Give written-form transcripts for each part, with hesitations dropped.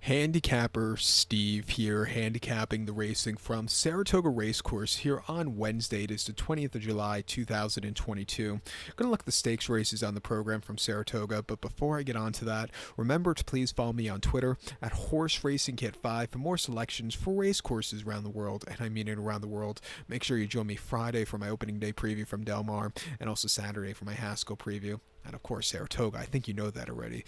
Handicapper Steve here, handicapping the racing from Saratoga Racecourse here on Wednesday. It is the 20th of July, 2022. I'm going to look at the stakes races on the program from Saratoga, but before I get on to that, remember to please follow me on Twitter at Horse Racing Kit 5 for more selections for race courses around the world, and I mean it around the world. Make sure you join me Friday for my opening day preview from Del Mar, and also Saturday for my Haskell preview. And of course, Saratoga. I think you know that already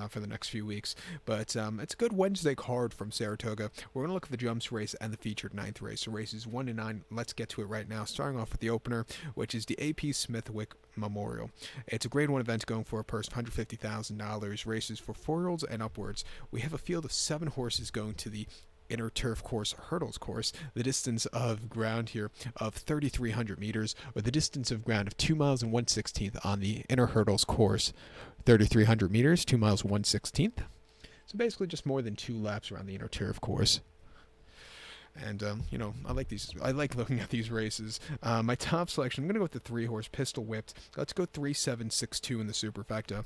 for the next few weeks. But it's a good Wednesday card from Saratoga. We're going to look at the jumps race and the featured ninth race. So races 1 to 9. Let's get to it right now. Starting off with the opener, which is the AP Smithwick Memorial. It's a Grade 1 event going for a purse of $150,000. Races for 4-year-olds and upwards. We have a field of 7 horses going to the inner turf course hurdles course, the distance of ground here of 3,300 meters, or the distance of ground of 2 miles and 1/16th on the inner hurdles course, 3,300 meters, 2 miles and 1/16th. So basically just more than 2 laps around the inner turf course. And, I like these. I like looking at these races. My top selection, I'm going to go with the 3-horse Pistol Whipped. Let's go 3-7-6-2 in the superfecta.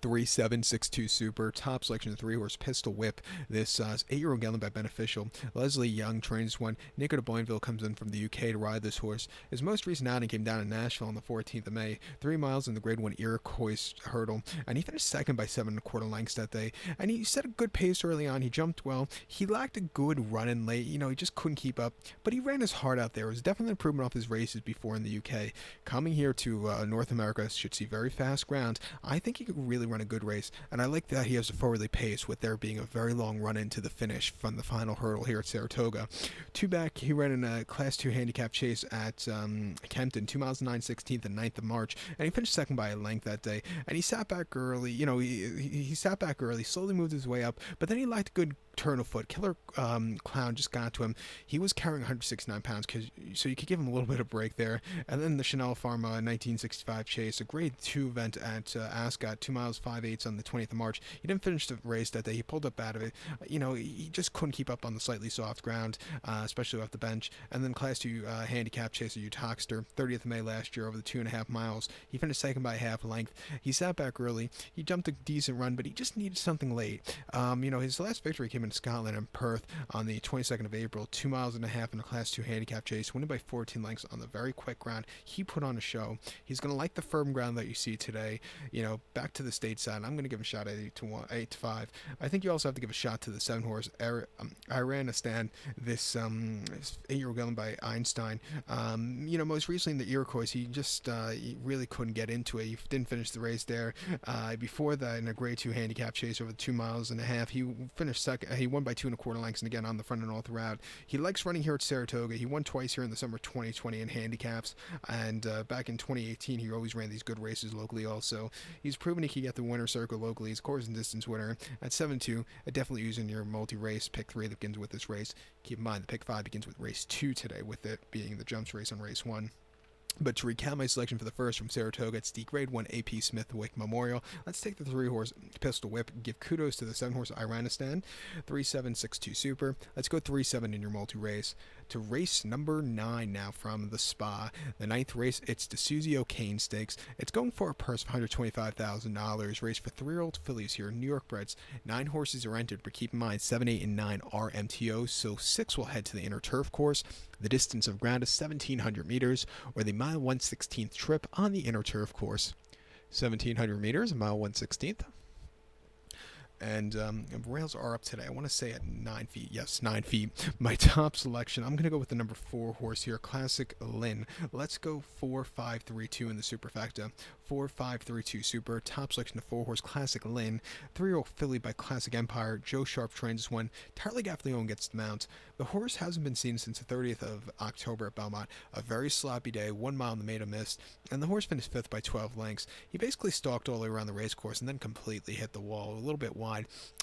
3762 Super, top selection of 3-horse Pistol Whip. This 8-year-old gelding by Beneficial. Leslie Young trains one. Nico de Boinville comes in from the UK to ride this horse. His most recent outing came down in Nashville on the 14th of May. 3 miles in the Grade 1 Iroquois hurdle, and he finished second by 7 1/4 lengths that day. And he set a good pace early on. He jumped well. He lacked a good run in late. He just couldn't keep up, but he ran his heart out there. It was definitely an improvement off his races before in the UK. Coming here to North America, should see very fast ground. I think he could really run a good race, and I like that he has a forwardly pace with there being a very long run into the finish from the final hurdle here at Saratoga. 2 back, he ran in a Class 2 handicap chase at Kempton, 2 miles and 9/16th and 9th of March, and he finished second by a length that day. And he sat back early. He sat back early, slowly moved his way up, but then he lacked a good turn of foot. Killer Clown just got to him. He was carrying 169 pounds, so you could give him a little bit of break there. And then the Chanel Pharma 1965 chase, a Grade 2 event at Ascot, 2 miles 5/8 on the 20th of March. He didn't finish the race that day. He pulled up out of it. He just couldn't keep up on the slightly soft ground, especially off the bench. And then Class 2 handicap chaser Utoxter, 30th of May last year over the 2.5 miles. He finished second by half length. He sat back early. He jumped a decent run, but he just needed something late. His last victory came in Scotland and Perth on the 22nd of April, 2 miles and a half in a Class 2 handicap chase, winning by 14 lengths on the very quick ground. He put on a show. He's going to like the firm ground that you see today. Back to the stateside, I'm going to give him a shot at 8-5. I think you also have to give a shot to the 7-horse Iranistan, this 8-year-old gelding by Einstein. Most recently in the Iroquois, he really couldn't get into it. He didn't finish the race there. Before that, in a Grade 2 handicap chase over 2 miles and a half, he finished second. He won by 2 1/4 lengths, and again on the front and all throughout. He likes running here at Saratoga. He won twice here in the summer 2020 in handicaps, and back in 2018 he always ran these good races locally also. He's proven he can get the winner circle locally. He's a course and distance winner at 7-2. Definitely using your multi-race pick 3 that begins with this race. Keep in mind the pick 5 begins with race 2 today, with it being the jumps race on race 1. But to recap my selection for the first from Saratoga, it's the Grade 1 AP Smithwick Memorial. Let's take the 3-horse Pistol Whip. Give kudos to the 7-horse Iranistan, 3-7-6-2 Super. Let's go 3-7 in your multi-race. To race number 9 now from the Spa. The 9th race, it's the Suzie O'Kane Stakes. It's going for a purse of $125,000. Race for 3-year-old fillies here, New York breds. 9 horses are entered, but keep in mind 7, 8, and 9 are MTOs, so 6 will head to the inner turf course. The distance of ground is 1,700 meters, or the mile 1/16th trip on the inner turf course. 1,700 meters, mile 1/16th. And rails are up today. I want to say at 9 feet. Yes, 9 feet. My top selection, I'm going to go with the number 4 horse here, Classic Lynn. Let's go 4-5-3-2 in the superfecta. 4-5-3-2 Super. Top selection of 4-horse Classic Lynn. 3-year-old filly by Classic Empire. Joe Sharp trains this one. Tarly Gaffleon gets the mount. The horse hasn't been seen since the 30th of October at Belmont. A very sloppy day, 1 mile in the Maida Mist, and the horse finished 5th by 12 lengths. He basically stalked all the way around the racecourse and then completely hit the wall, a little bit wide.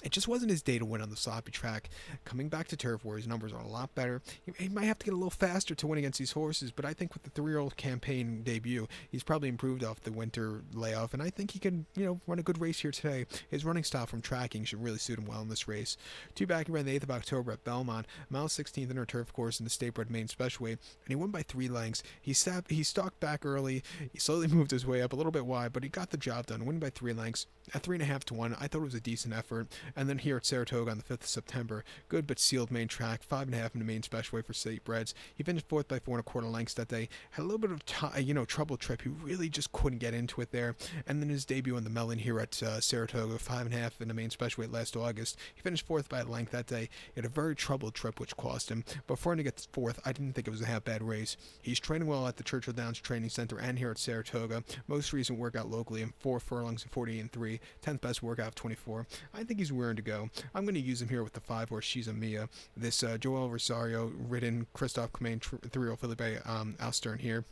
It just wasn't his day to win on the sloppy track. Coming back to turf where his numbers are a lot better, he might have to get a little faster to win against these horses, but I think with the 3-year-old campaign debut, he's probably improved off the winter layoff, and I think he can, run a good race here today. His running style from tracking should really suit him well in this race. 2 back, he ran the 8th of October at Belmont, mile 16th inner turf course in the State Bred Main Specialweight, and he won by 3 lengths. He stalked back early, he slowly moved his way up a little bit wide, but he got the job done, winning by 3 lengths. At 3.5 to 1, I thought it was a decent effort. And then here at Saratoga on the 5th of September, good but sealed main track, 5.5 in the main special weight for state breds. He finished fourth by 4 1/4 lengths that day. Had a little bit of trouble trip. He really just couldn't get into it there. And then his debut on the Melon here at Saratoga, 5.5 in the main special weight last August. He finished fourth by a length that day. He had a very troubled trip, which cost him. But for him to get fourth, I didn't think it was a half bad race. He's training well at the Churchill Downs Training Center and here at Saratoga. Most recent workout locally in 4 furlongs and 48 and 3. 10th best workout of 24. I think he's raring to go. I'm going to use him here with the 5-horse She's a Mia. This Joel Rosario ridden Christoph Kamain 3-year-old filly by Alstern here.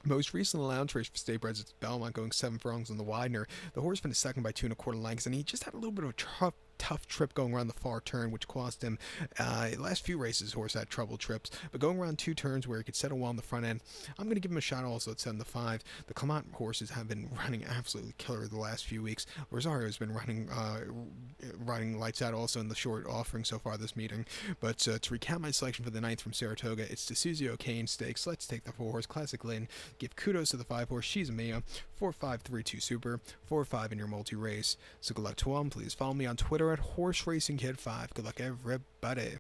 Most recent allowance race for state breds, it's Belmont going 7 furlongs on the Widener. The horse finished second by 2 1/4 lengths, and he just had a little bit of a tough trip going around the far turn, which cost him. Last few races, horse had trouble trips, but going around 2 turns where he could settle well on the front end, I'm going to give him a shot also at 7-5. The Clement horses have been running absolutely killer the last few weeks. Rosario's been running lights out also in the short offering so far this meeting. But to recap my selection for the 9th from Saratoga, it's the Suzie O'Kane Stakes. Let's take the 4-horse Classic Lynn. Give kudos to the 5-horse She's a Mia. 4-5-3-2 Super. 4-5 in your multi-race. So good luck to all. Please follow me on Twitter at HorseRacingKid5. Good luck, everybody.